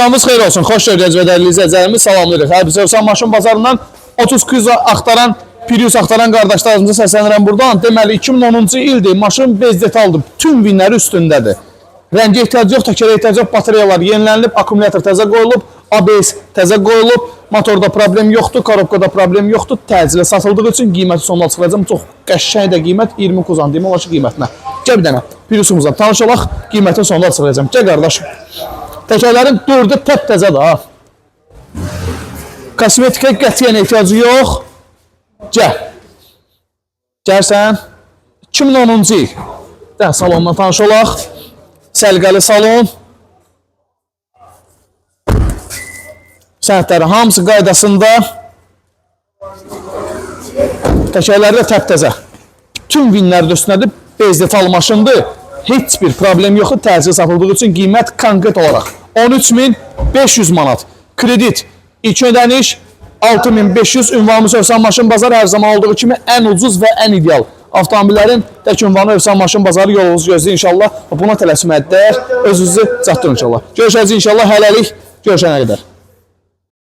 Sabahınız xeyir olsun, xoş gördünüz və dəyərli izləyicilərimiz, salamlayırıq. Hər bizə Özcan Maşın bazarından 30 kruiz axtaran, Prius axtaran qardaşlarımıza səslənirəm buradan. Deməli, 2010-cu ildir, maşın bez detaldır, tüm vinləri üstündədir. Rəngə ehtiyac yox, təkərə ehtiyac yox, batareyalar yenilənilib, akkumulyator təzə qoyulub, ABS təzə qoyulub, motorda problem yoxdur, korobkada problem yoxdur, təcili satıldığı üçün qiyməti sonuna çıxıracam. Çox qəşəng də qiymət, 20 kuzan deyim, olar ki qiymətinə. Gəl bir dənə, Priusumuzdan tanışalaq, qiymətin sonuna çıxıracam. Gəl qardaşım. Təkərlərin 4-ü təp-təzədir ha. Kosmetikə qətiyyən ehtiyacı yox. Gəl. Gəlsən. 2010-cu il. Salonla tanış olaq. Səlqəli salon. Sənədləri hamısı qaydasında. Təkərləri də təp-təzə. Tüm vinlər də üstünədir. Bez detal maşındır. Heç bir problem yoxdur. Təcili satıldığı üçün qiymət konkret olaraq 13.500 manat. Kredit, ilk ödəniş 6.500. Ünvanımız Özcan Maşın Bazarı hər zaman olduğu kimi ən ucuz və ən ideal. Avtomobillərin tək ünvanı Özcan Maşın Bazarı yolunuz gözləyir inşallah. Buna tələsməyə dəyər. Özünüzü çatdırın inşallah. Görüşəcəyik inşallah. Hələlik görüşənə qədər.